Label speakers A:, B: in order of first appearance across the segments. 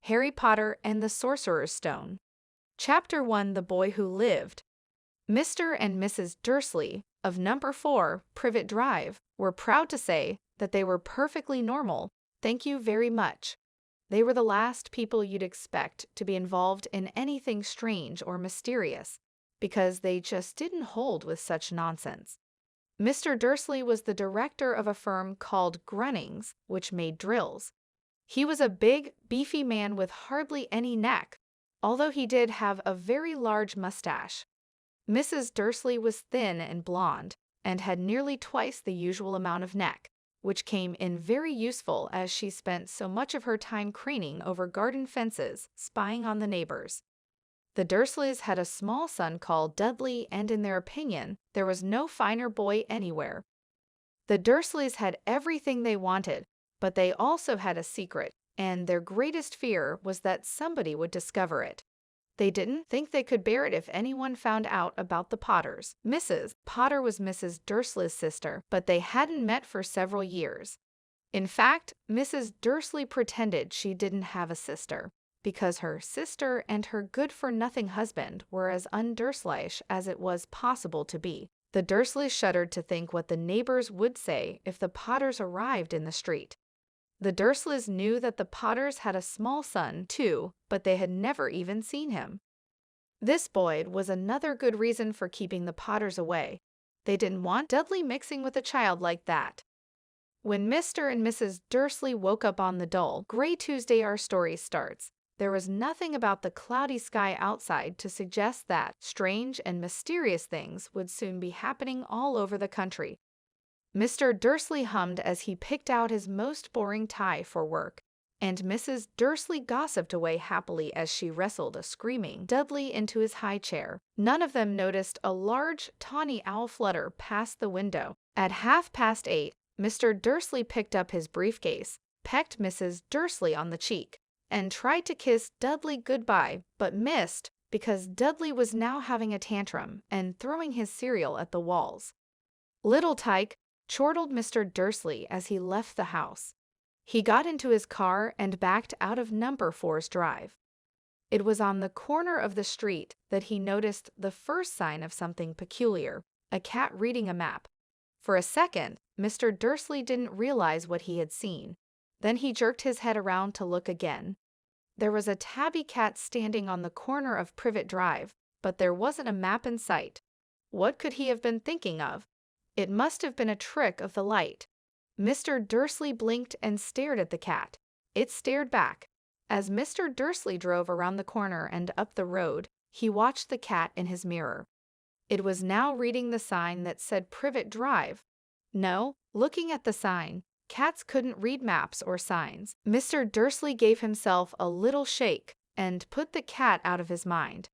A: Harry Potter and the Sorcerer's Stone. Chapter 1: The Boy Who Lived. Mr. and Mrs. Dursley of Number 4 Privet Drive were proud to say that they were perfectly normal, thank you very much. They were the last people you'd expect to be involved in anything strange or mysterious, because they just didn't hold with such nonsense. Mr. Dursley was the director of a firm called Grunnings, which made drills. He was a big, beefy man with hardly any neck, although he did have a very large mustache. Mrs. Dursley was thin and blonde, and had nearly twice the usual amount of neck, which came in very useful as she spent so much of her time craning over garden fences, spying on the neighbors. The Dursleys had a small son called Dudley, and in their opinion, there was no finer boy anywhere. The Dursleys had everything they wanted, but they also had a secret, and their greatest fear was that somebody would discover it. They didn't think they could bear it if anyone found out about the Potters. Mrs. Potter was Mrs. Dursley's sister, but they hadn't met for several years. In fact, Mrs. Dursley pretended she didn't have a sister, because her sister and her good-for-nothing husband were as un-Dursleyish as it was possible to be. The Dursleys shuddered to think what the neighbors would say if the Potters arrived in the street. The Dursleys knew that the Potters had a small son, too, but they had never even seen him. This boy was another good reason for keeping the Potters away. They didn't want Dudley mixing with a child like that. When Mr. and Mrs. Dursley woke up on the dull, gray Tuesday our story starts, there was nothing about the cloudy sky outside to suggest that strange and mysterious things would soon be happening all over the country. Mr. Dursley hummed as he picked out his most boring tie for work, and Mrs. Dursley gossiped away happily as she wrestled a screaming Dudley into his high chair. None of them noticed a large, tawny owl flutter past the window. At 8:30, Mr. Dursley picked up his briefcase, pecked Mrs. Dursley on the cheek, and tried to kiss Dudley goodbye, but missed because Dudley was now having a tantrum and throwing his cereal at the walls. "Little tyke," chortled Mr. Dursley as he left the house. He got into his car and backed out of Number 4's drive. It was on the corner of the street that he noticed the first sign of something peculiar, a cat reading a map. For a second, Mr. Dursley didn't realize what he had seen. Then he jerked his head around to look again. There was a tabby cat standing on the corner of Privet Drive, but there wasn't a map in sight. What could he have been thinking of? It must have been a trick of the light. Mr. Dursley blinked and stared at the cat. It stared back. As Mr. Dursley drove around the corner and up the road, he watched the cat in his mirror. It was now reading the sign that said Privet Drive. No, looking at the sign, cats couldn't read maps or signs. Mr. Dursley gave himself a little shake and put the cat out of his mind.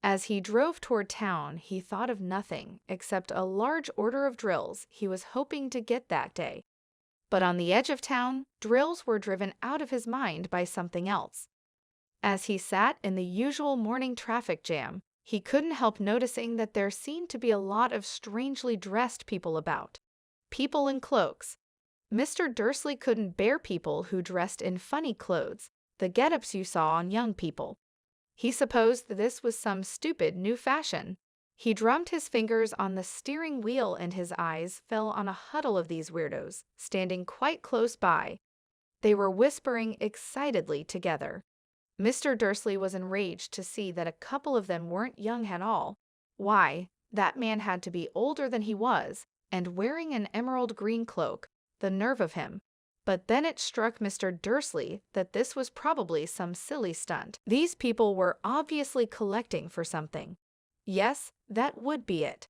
A: As he drove toward town, he thought of nothing except a large order of drills he was hoping to get that day. But on the edge of town, drills were driven out of his mind by something else. As he sat in the usual morning traffic jam, he couldn't help noticing that there seemed to be a lot of strangely dressed people about. People in cloaks. Mr. Dursley couldn't bear people who dressed in funny clothes, the get-ups you saw on young people. He supposed this was some stupid new fashion. He drummed his fingers on the steering wheel and his eyes fell on a huddle of these weirdos, standing quite close by. They were whispering excitedly together. Mr. Dursley was enraged to see that a couple of them weren't young at all. Why, that man had to be older than he was, and wearing an emerald green cloak, the nerve of him. But then it struck Mr. Dursley that this was probably some silly stunt. These people were obviously collecting for something. Yes, that would be it.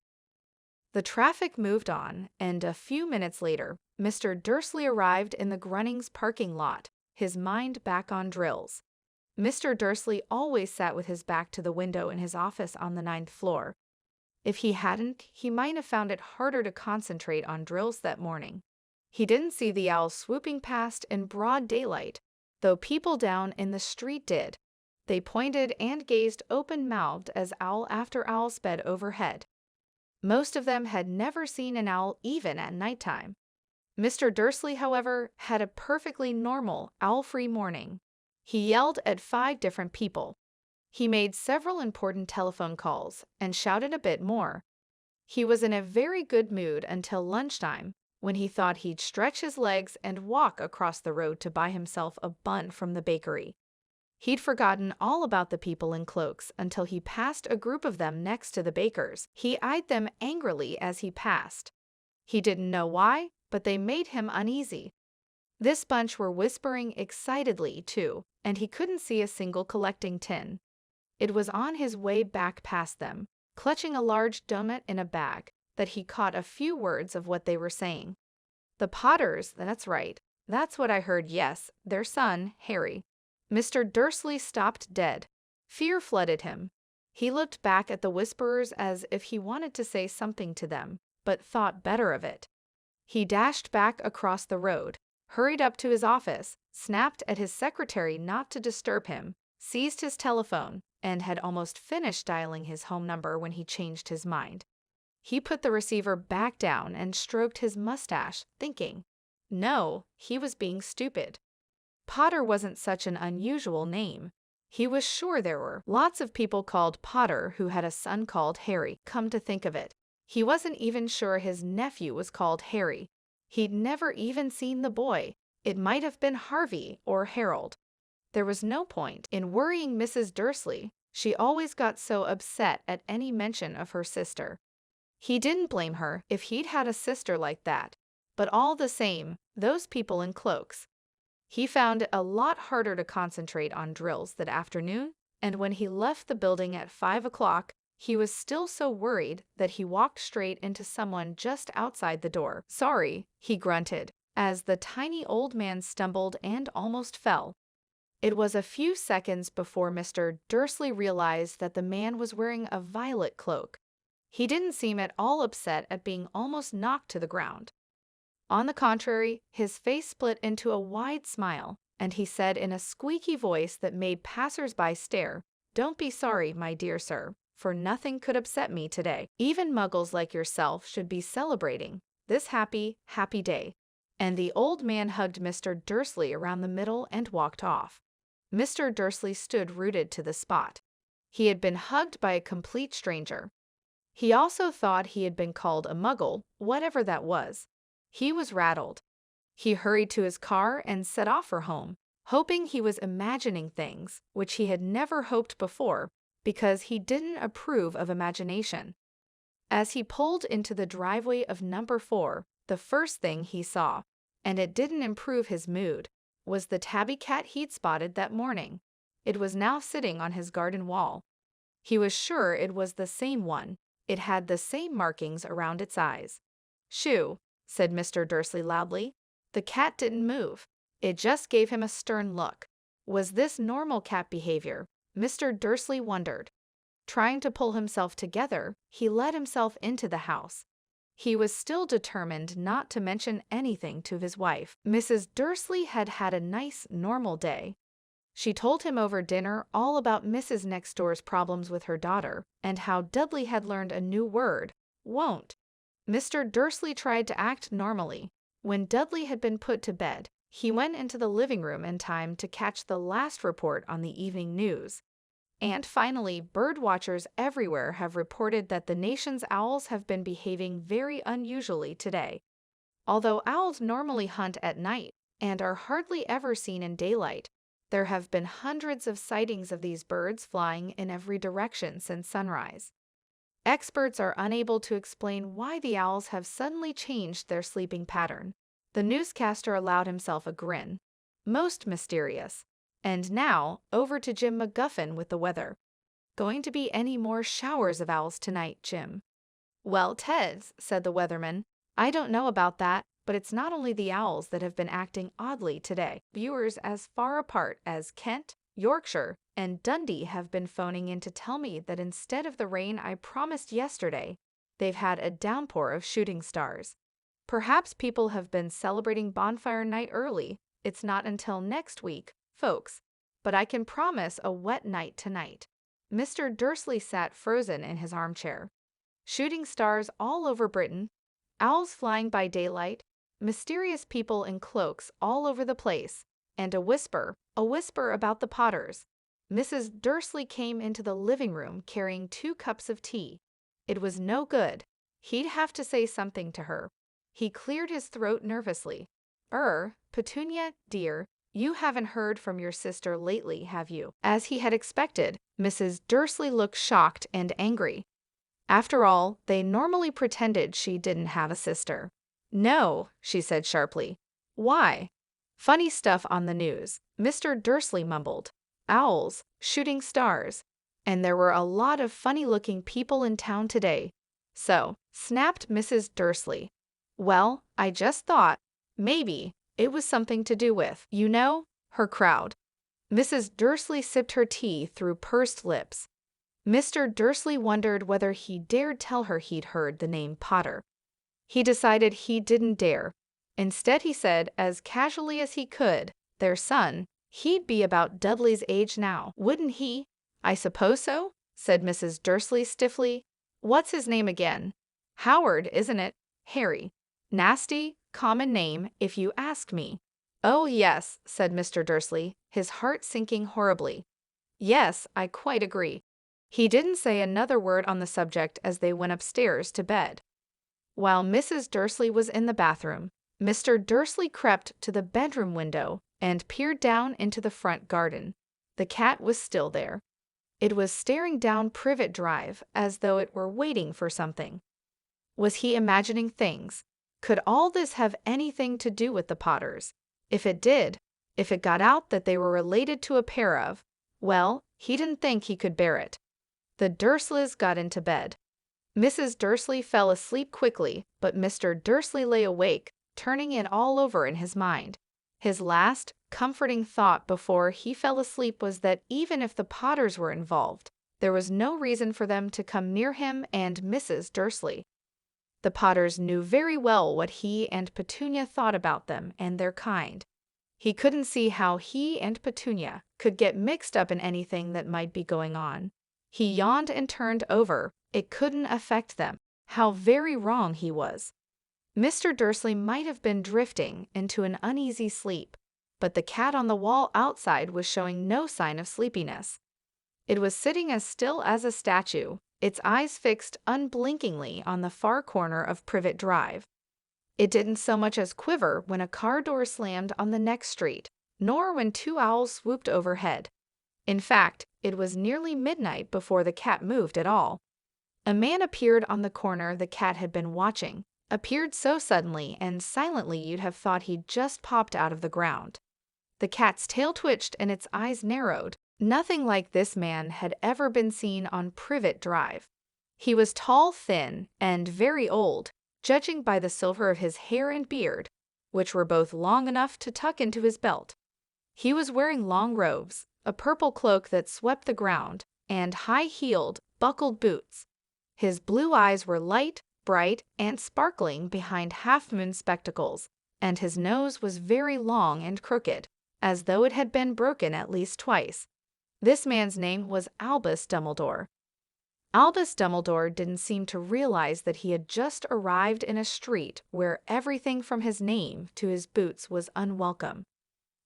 A: The traffic moved on, and a few minutes later, Mr. Dursley arrived in the Grunnings parking lot, his mind back on drills. Mr. Dursley always sat with his back to the window in his office on the 9th floor. If he hadn't, he might have found it harder to concentrate on drills that morning. He didn't see the owl swooping past in broad daylight, though people down in the street did. They pointed and gazed open-mouthed as owl after owl sped overhead. Most of them had never seen an owl even at nighttime. Mr. Dursley, however, had a perfectly normal, owl-free morning. He yelled at 5 different people. He made several important telephone calls and shouted a bit more. He was in a very good mood until lunchtime, when he thought he'd stretch his legs and walk across the road to buy himself a bun from the bakery. He'd forgotten all about the people in cloaks until he passed a group of them next to the baker's. He eyed them angrily as he passed. He didn't know why, but they made him uneasy. This bunch were whispering excitedly, too, and he couldn't see a single collecting tin. It was on his way back past them, clutching a large donut in a bag, that he caught a few words of what they were saying. The Potters, that's right. That's what I heard, yes, their son, Harry. Mr. Dursley stopped dead. Fear flooded him. He looked back at the whisperers as if he wanted to say something to them, but thought better of it. He dashed back across the road, hurried up to his office, snapped at his secretary not to disturb him, seized his telephone, and had almost finished dialing his home number when he changed his mind. He put the receiver back down and stroked his mustache, thinking, no, he was being stupid. Potter wasn't such an unusual name. He was sure there were lots of people called Potter who had a son called Harry. Come to think of it, he wasn't even sure his nephew was called Harry. He'd never even seen the boy. It might have been Harvey or Harold. There was no point in worrying Mrs. Dursley. She always got so upset at any mention of her sister. He didn't blame her if he'd had a sister like that, but all the same, those people in cloaks. He found it a lot harder to concentrate on drills that afternoon, and when he left the building at 5 o'clock, he was still so worried that he walked straight into someone just outside the door. Sorry, he grunted, as the tiny old man stumbled and almost fell. It was a few seconds before Mr. Dursley realized that the man was wearing a violet cloak. He didn't seem at all upset at being almost knocked to the ground. On the contrary, his face split into a wide smile, and he said in a squeaky voice that made passers-by stare, "Don't be sorry, my dear sir, for nothing could upset me today. Even muggles like yourself should be celebrating this happy, happy day." And the old man hugged Mr. Dursley around the middle and walked off. Mr. Dursley stood rooted to the spot. He had been hugged by a complete stranger. He also thought he had been called a muggle, whatever that was. He was rattled. He hurried to his car and set off for home, hoping he was imagining things which he had never hoped before, because he didn't approve of imagination. As he pulled into the driveway of number 4, the first thing he saw, and it didn't improve his mood, was the tabby cat he'd spotted that morning. It was now sitting on his garden wall. He was sure it was the same one. It had the same markings around its eyes. "Shoo," said Mr. Dursley loudly. The cat didn't move. It just gave him a stern look. Was this normal cat behavior? Mr. Dursley wondered. Trying to pull himself together, he let himself into the house. He was still determined not to mention anything to his wife. Mrs. Dursley had had a nice, normal day. She told him over dinner all about Mrs. Next Door's problems with her daughter, and how Dudley had learned a new word, won't. Mr. Dursley tried to act normally. When Dudley had been put to bed, he went into the living room in time to catch the last report on the evening news. And finally, bird watchers everywhere have reported that the nation's owls have been behaving very unusually today. Although owls normally hunt at night and are hardly ever seen in daylight, there have been hundreds of sightings of these birds flying in every direction since sunrise. Experts are unable to explain why the owls have suddenly changed their sleeping pattern. The newscaster allowed himself a grin. Most mysterious. And now, over to Jim McGuffin with the weather. Going to be any more showers of owls tonight, Jim? Well, Teds, said the weatherman, I don't know about that, but it's not only the owls that have been acting oddly today. Viewers as far apart as Kent, Yorkshire, and Dundee have been phoning in to tell me that instead of the rain I promised yesterday, they've had a downpour of shooting stars. Perhaps people have been celebrating bonfire night early. It's not until next week, folks, but I can promise a wet night tonight. Mr. Dursley sat frozen in his armchair. Shooting stars all over Britain, owls flying by daylight, mysterious people in cloaks all over the place, and a whisper, a whisper about the Potters. Mrs. Dursley came into the living room carrying 2 cups of tea. It was no good. He'd have to say something to her. He cleared his throat nervously. Petunia, dear, you haven't heard from your sister lately, have you?" As he had expected, Mrs. Dursley looked shocked and angry. After all, they normally pretended she didn't have a sister. "No," she said sharply. "Why?" "Funny stuff on the news," Mr. Dursley mumbled. "Owls, shooting stars. And there were a lot of funny-looking people in town today." "So," snapped Mrs. Dursley. "Well, I just thought, maybe, it was something to do with, her crowd." Mrs. Dursley sipped her tea through pursed lips. Mr. Dursley wondered whether he dared tell her he'd heard the name Potter. He decided he didn't dare. Instead, he said, as casually as he could, "Their son. He'd be about Dudley's age now, wouldn't he?" "I suppose so," said Mrs. Dursley stiffly. "What's his name again?" "Howard, isn't it?" "Harry. Nasty, common name, if you ask me." "Oh, yes," said Mr. Dursley, his heart sinking horribly. "Yes, I quite agree." He didn't say another word on the subject as they went upstairs to bed. While Mrs. Dursley was in the bathroom, Mr. Dursley crept to the bedroom window and peered down into the front garden. The cat was still there. It was staring down Privet Drive as though it were waiting for something. Was he imagining things? Could all this have anything to do with the Potters? If it did, if it got out that they were related to a pair of, well, he didn't think he could bear it. The Dursleys got into bed. Mrs. Dursley fell asleep quickly, but Mr. Dursley lay awake, turning it all over in his mind. His last, comforting thought before he fell asleep was that even if the Potters were involved, there was no reason for them to come near him and Mrs. Dursley. The Potters knew very well what he and Petunia thought about them and their kind. He couldn't see how he and Petunia could get mixed up in anything that might be going on. He yawned and turned over. It couldn't affect them. How very wrong he was. Mr. Dursley might have been drifting into an uneasy sleep, but the cat on the wall outside was showing no sign of sleepiness. It was sitting as still as a statue, its eyes fixed unblinkingly on the far corner of Privet Drive. It didn't so much as quiver when a car door slammed on the next street, nor when 2 owls swooped overhead. In fact, it was nearly midnight before the cat moved at all. A man appeared on the corner the cat had been watching, appeared so suddenly and silently you'd have thought he'd just popped out of the ground. The cat's tail twitched and its eyes narrowed. Nothing like this man had ever been seen on Privet Drive. He was tall, thin, and very old, judging by the silver of his hair and beard, which were both long enough to tuck into his belt. He was wearing long robes, a purple cloak that swept the ground, and high-heeled, buckled boots. His blue eyes were light, bright, and sparkling behind half-moon spectacles, and his nose was very long and crooked, as though it had been broken at least twice. This man's name was Albus Dumbledore. Albus Dumbledore didn't seem to realize that he had just arrived in a street where everything from his name to his boots was unwelcome.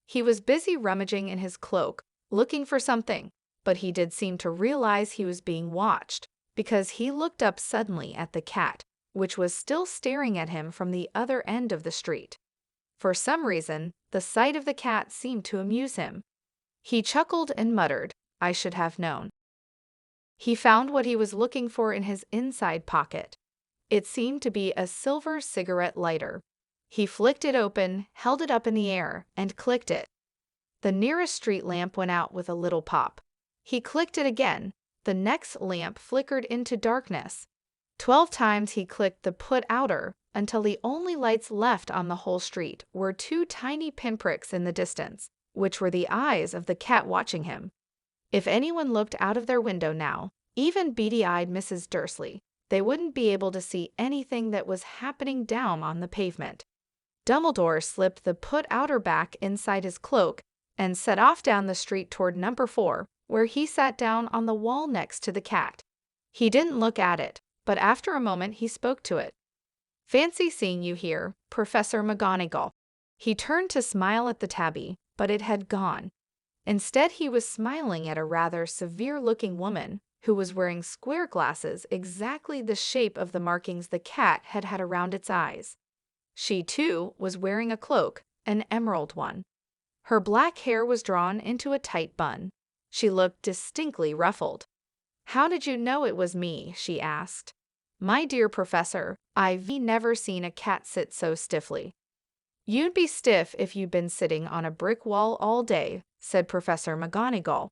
A: He was busy rummaging in his cloak, looking for something, but he did seem to realize he was being watched, because he looked up suddenly at the cat, which was still staring at him from the other end of the street. For some reason, the sight of the cat seemed to amuse him. He chuckled and muttered, "I should have known." He found what he was looking for in his inside pocket. It seemed to be a silver cigarette lighter. He flicked it open, held it up in the air, and clicked it. The nearest street lamp went out with a little pop. He clicked it again. The next lamp flickered into darkness. 12 times he clicked the put outer until the only lights left on the whole street were 2 tiny pinpricks in the distance, which were the eyes of the cat watching him. If anyone looked out of their window now, even beady-eyed Mrs. Dursley, they wouldn't be able to see anything that was happening down on the pavement. Dumbledore slipped the put outer back inside his cloak and set off down the street toward number 4, where he sat down on the wall next to the cat. He didn't look at it, but after a moment he spoke to it. "Fancy seeing you here, Professor McGonagall." He turned to smile at the tabby, but it had gone. Instead, he was smiling at a rather severe-looking woman who was wearing square glasses exactly the shape of the markings the cat had had around its eyes. She, too, was wearing a cloak, an emerald one. Her black hair was drawn into a tight bun. She looked distinctly ruffled. "How did you know it was me?" she asked. "My dear professor, I've never seen a cat sit so stiffly." "You'd be stiff if you'd been sitting on a brick wall all day," said Professor McGonagall.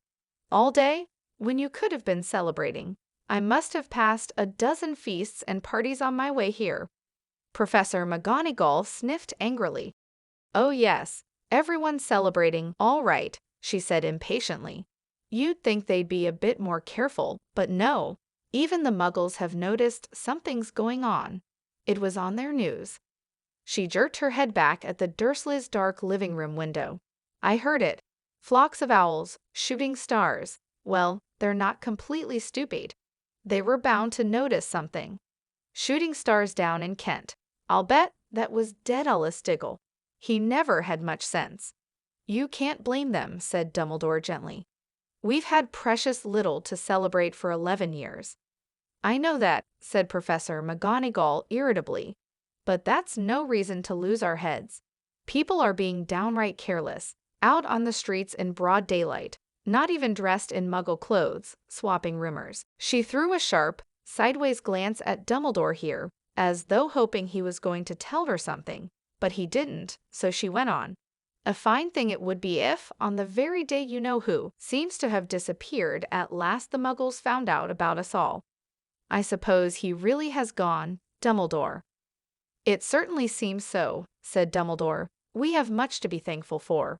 A: "All day? When you could have been celebrating. I must have passed a dozen feasts and parties on my way here." Professor McGonagall sniffed angrily. "Oh yes, everyone's celebrating, all right," she said impatiently. "You'd think they'd be a bit more careful, but no. Even the Muggles have noticed something's going on. It was on their news." She jerked her head back at the Dursleys' dark living room window. "I heard it. Flocks of owls, shooting stars. Well, they're not completely stupid. They were bound to notice something. Shooting stars down in Kent. I'll bet that was Daedalus Diggle. He never had much sense." "You can't blame them," said Dumbledore gently. "We've had precious little to celebrate for 11 years. "I know that," said Professor McGonagall irritably. "But that's no reason to lose our heads. People are being downright careless, out on the streets in broad daylight, not even dressed in Muggle clothes, swapping rumors." She threw a sharp, sideways glance at Dumbledore here, as though hoping he was going to tell her something, but he didn't, so she went on. "A fine thing it would be if, on the very day you-know-who seems to have disappeared, at last the Muggles found out about us all." "I suppose he really has gone, Dumbledore." "It certainly seems so," said Dumbledore. "We have much to be thankful for.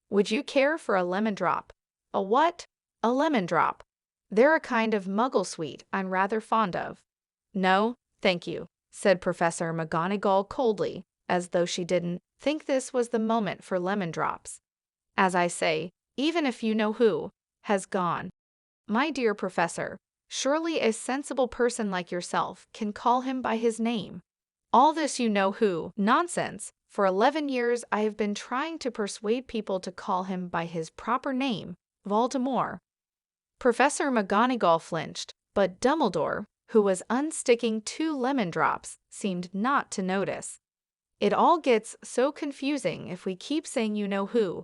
A: Would you care for a lemon drop?" "A what?" "A lemon drop. They're a kind of Muggle sweet I'm rather fond of." "No, thank you," said Professor McGonagall coldly, as though she didn't think this was the moment for lemon drops. "As I say, even if you-know-who has gone. My dear Professor, surely a sensible person like yourself can call him by his name. All this you-know-who nonsense. For 11 years I have been trying to persuade people to call him by his proper name, Voldemort." Professor McGonagall flinched, but Dumbledore, who was unsticking 2 lemon drops, seemed not to notice. "It all gets so confusing if we keep saying you-know-who.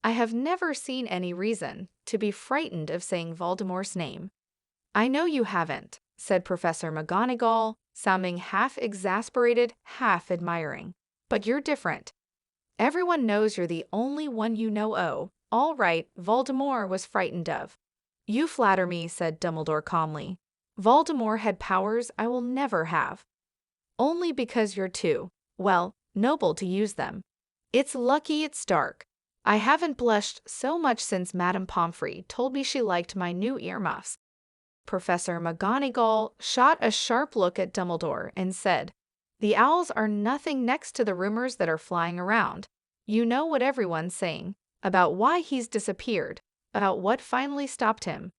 A: I have never seen any reason to be frightened of saying Voldemort's name." "I know you haven't," said Professor McGonagall, sounding half exasperated, half admiring. "But you're different. Everyone knows you're the only one you-know-oh. All right, Voldemort was frightened of." "You flatter me," said Dumbledore calmly. "Voldemort had powers I will never have. Only because you're too, well, noble to use them. It's lucky it's dark. I haven't blushed so much since Madame Pomfrey told me she liked my new earmuffs." Professor McGonagall shot a sharp look at Dumbledore and said, "The owls are nothing next to the rumors that are flying around. You know what everyone's saying, about why he's disappeared, about what finally stopped him."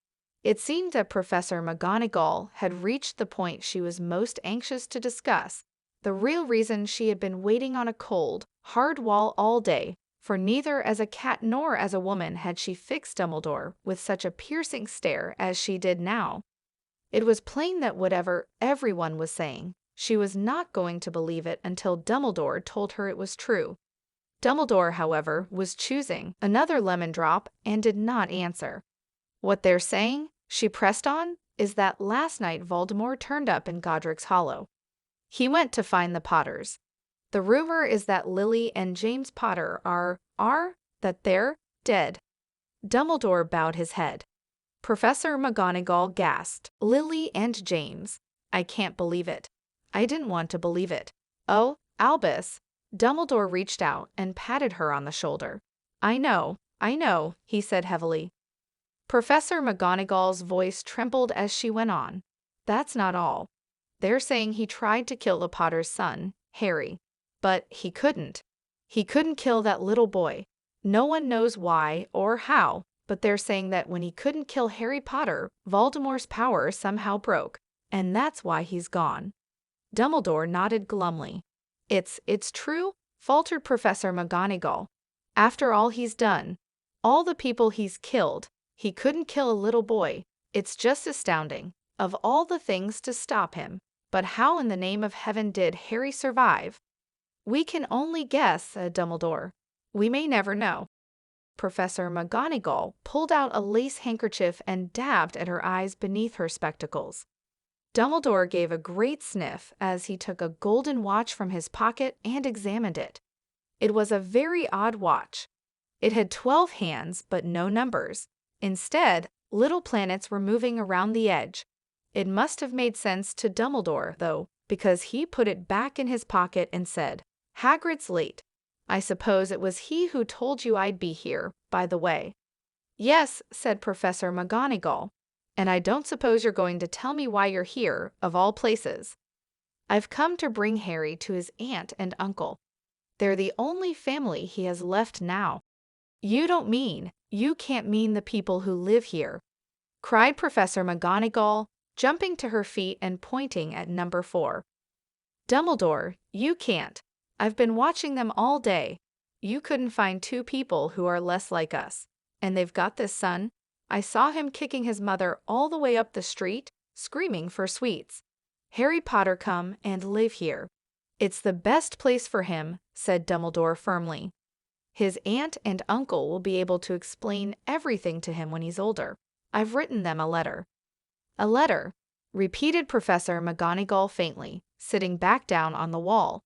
A: It seemed that Professor McGonagall had reached the point she was most anxious to discuss, the real reason she had been waiting on a cold, hard wall all day, for neither as a cat nor as a woman had she fixed Dumbledore with such a piercing stare as she did now. It was plain that whatever everyone was saying, she was not going to believe it until Dumbledore told her it was true. Dumbledore, however, was choosing another lemon drop and did not answer. "What they're saying," she pressed on, "is that last night Voldemort turned up in Godric's Hollow. He went to find the Potters. The rumor is that Lily and James Potter that they're dead." Dumbledore bowed his head. Professor McGonagall gasped. "Lily and James. I can't believe it. I didn't want to believe it. Oh, Albus." Dumbledore reached out and patted her on the shoulder. I know, he said heavily. Professor McGonagall's voice trembled as she went on. "That's not all. They're saying he tried to kill the Potter's son, Harry. But he couldn't. He couldn't kill that little boy. No one knows why or how, but they're saying that when he couldn't kill Harry Potter, Voldemort's power somehow broke, and that's why he's gone." Dumbledore nodded glumly. It's true?" faltered Professor McGonagall. "After all he's done? All the people he's killed. He couldn't kill a little boy. It's just astounding. Of all the things to stop him. But how in the name of heaven did Harry survive? We can only guess, said Dumbledore. We may never know. Professor McGonagall pulled out a lace handkerchief and dabbed at her eyes beneath her spectacles. Dumbledore gave a great sniff as he took a golden watch from his pocket and examined it. It was a very odd watch. It had 12 hands but no numbers. Instead, little planets were moving around the edge. It must have made sense to Dumbledore, though, because he put it back in his pocket and said, Hagrid's late. I suppose it was he who told you I'd be here, by the way. Yes, said Professor McGonagall. And I don't suppose you're going to tell me why you're here, of all places. I've come to bring Harry to his aunt and uncle. They're the only family he has left now. You can't mean the people who live here, cried Professor McGonagall, jumping to her feet and pointing at number 4. Dumbledore, you can't. I've been watching them all day. You couldn't find 2 people who are less like us. And they've got this son. I saw him kicking his mother all the way up the street, screaming for sweets. Harry Potter come and live here. It's the best place for him, said Dumbledore firmly. His aunt and uncle will be able to explain everything to him when he's older. I've written them a letter. A letter, repeated Professor McGonagall faintly, sitting back down on the wall.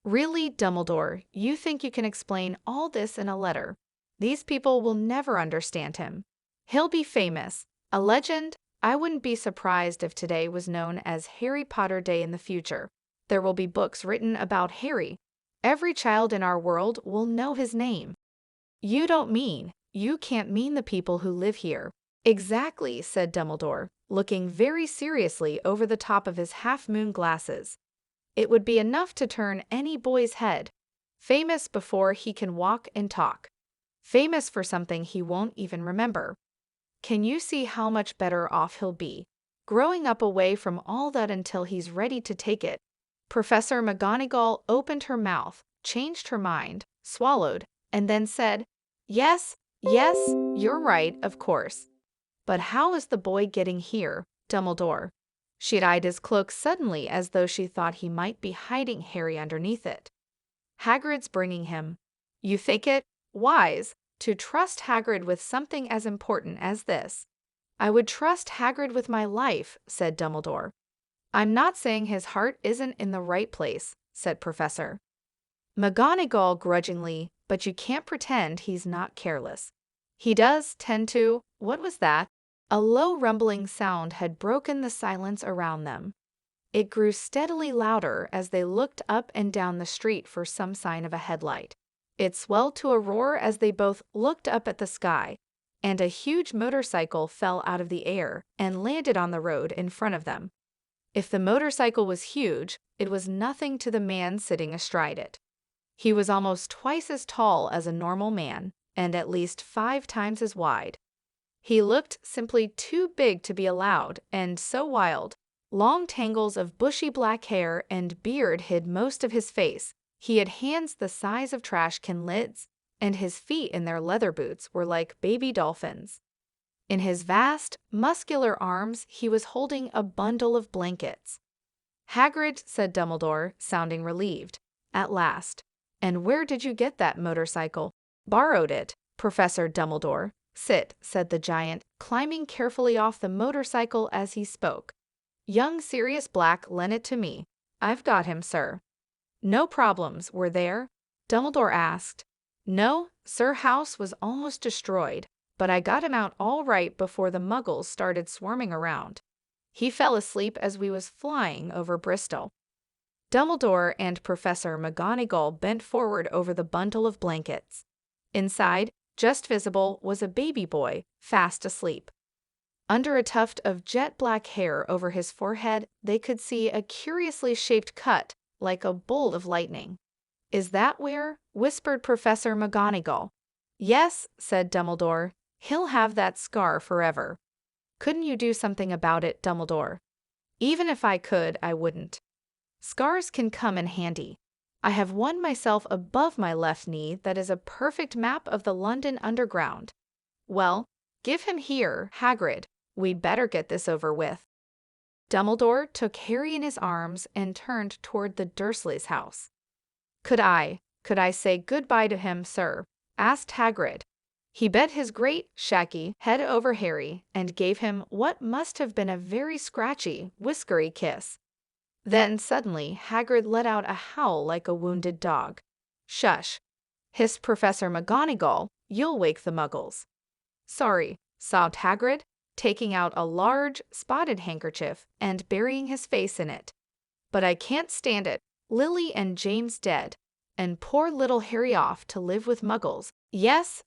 A: Really, Dumbledore, you think you can explain all this in a letter? These people will never understand him. He'll be famous, a legend. I wouldn't be surprised if today was known as Harry Potter Day in the future. There will be books written about Harry. Every child in our world will know his name. You can't mean the people who live here. Exactly, said Dumbledore, looking very seriously over the top of his half-moon glasses. It would be enough to turn any boy's head. Famous before he can walk and talk. Famous for something he won't even remember. Can you see how much better off he'll be, growing up away from all that until he's ready to take it? Professor McGonagall opened her mouth, changed her mind, swallowed, and then said, Yes, you're right, of course. But how is the boy getting here, Dumbledore? She'd eyed his cloak suddenly as though she thought he might be hiding Harry underneath it. Hagrid's bringing him. You think it wise to trust Hagrid with something as important as this? I would trust Hagrid with my life, said Dumbledore. I'm not saying his heart isn't in the right place, said Professor McGonagall grudgingly, but you can't pretend he's not careless. He does tend to. What was that? A low rumbling sound had broken the silence around them. It grew steadily louder as they looked up and down the street for some sign of a headlight. It swelled to a roar as they both looked up at the sky, and a huge motorcycle fell out of the air and landed on the road in front of them. If the motorcycle was huge, it was nothing to the man sitting astride it. He was almost twice as tall as a normal man, and at least 5 times as wide. He looked simply too big to be allowed, and so wild. Long tangles of bushy black hair and beard hid most of his face. He had hands the size of trash can lids, and his feet in their leather boots were like baby dolphins. In his vast, muscular arms he was holding a bundle of blankets. Hagrid, said Dumbledore, sounding relieved. At last. And where did you get that motorcycle? Borrowed it, Professor Dumbledore. Sit, said the giant, climbing carefully off the motorcycle as he spoke. Young Sirius Black lent it to me. I've got him, sir. No problems, were there? Dumbledore asked. No, Sir House was almost destroyed, but I got him out all right before the Muggles started swarming around. He fell asleep as we was flying over Bristol. Dumbledore and Professor McGonagall bent forward over the bundle of blankets. Inside, just visible, was a baby boy, fast asleep. Under a tuft of jet-black hair over his forehead, they could see a curiously shaped cut, like a bolt of lightning. Is that where? Whispered Professor McGonagall. Yes, said Dumbledore. He'll have that scar forever. Couldn't you do something about it, Dumbledore? Even if I could, I wouldn't. Scars can come in handy. I have one myself above my left knee that is a perfect map of the London Underground. Well, give him here, Hagrid. We'd better get this over with." Dumbledore took Harry in his arms and turned toward the Dursleys' house. Could I say goodbye to him, sir?" asked Hagrid. He bent his great, shaggy head over Harry and gave him what must have been a very scratchy, whiskery kiss. Then suddenly Hagrid let out a howl like a wounded dog. "Shush!" hissed Professor McGonagall. "You'll wake the Muggles." "Sorry," sobbed Hagrid, taking out a large, spotted handkerchief and burying his face in it. "But I can't stand it. Lily and James dead, and poor little Harry off to live with Muggles. Yes,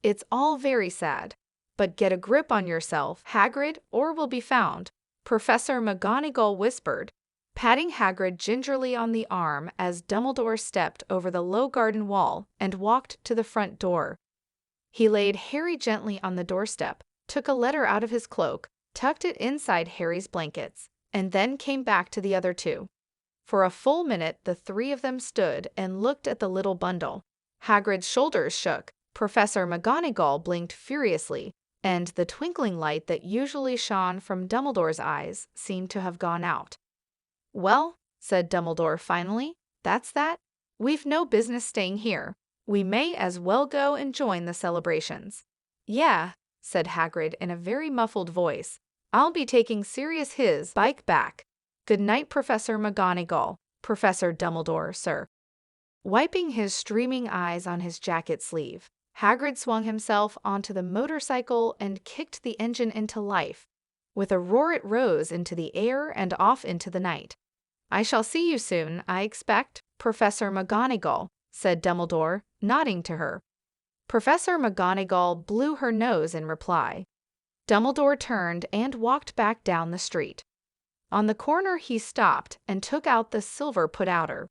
A: it's all very sad. But get a grip on yourself, Hagrid, or we'll be found," Professor McGonagall whispered, patting Hagrid gingerly on the arm as Dumbledore stepped over the low garden wall and walked to the front door. He laid Harry gently on the doorstep, took a letter out of his cloak, tucked it inside Harry's blankets, and then came back to the other two. For a full minute the three of them stood and looked at the little bundle. Hagrid's shoulders shook, Professor McGonagall blinked furiously, and the twinkling light that usually shone from Dumbledore's eyes seemed to have gone out. "Well," said Dumbledore finally, "that's that. We've no business staying here. We may as well go and join the celebrations." "Yeah," said Hagrid in a very muffled voice. "I'll be taking Sirius his bike back. Good night, Professor McGonagall. Professor Dumbledore, sir." Wiping his streaming eyes on his jacket sleeve, Hagrid swung himself onto the motorcycle and kicked the engine into life. With a roar it rose into the air and off into the night. "I shall see you soon, I expect, Professor McGonagall," said Dumbledore, nodding to her. Professor McGonagall blew her nose in reply. Dumbledore turned and walked back down the street. On the corner he stopped and took out the silver put-outer.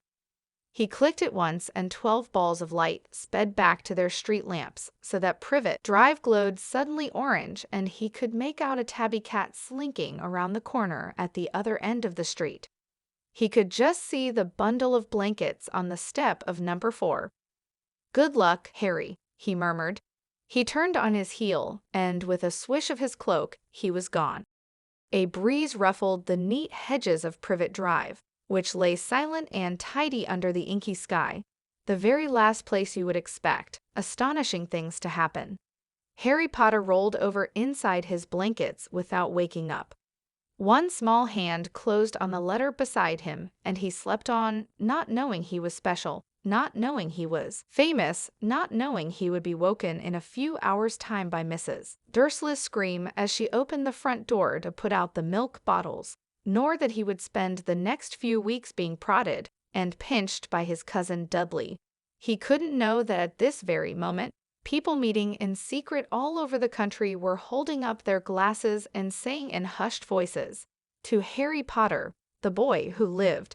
A: He clicked it once and 12 balls of light sped back to their street lamps so that Privet Drive glowed suddenly orange and he could make out a tabby cat slinking around the corner at the other end of the street. He could just see the bundle of blankets on the step of number 4. "Good luck, Harry," he murmured. He turned on his heel, and with a swish of his cloak, he was gone. A breeze ruffled the neat hedges of Privet Drive, which lay silent and tidy under the inky sky, the very last place you would expect astonishing things to happen. Harry Potter rolled over inside his blankets without waking up. One small hand closed on the letter beside him, and he slept on, not knowing he was special, not knowing he was famous, not knowing he would be woken in a few hours' time by Mrs. Dursley's scream as she opened the front door to put out the milk bottles, nor that he would spend the next few weeks being prodded and pinched by his cousin Dudley. He couldn't know that at this very moment, people meeting in secret all over the country were holding up their glasses and saying in hushed voices, "To Harry Potter, the boy who lived."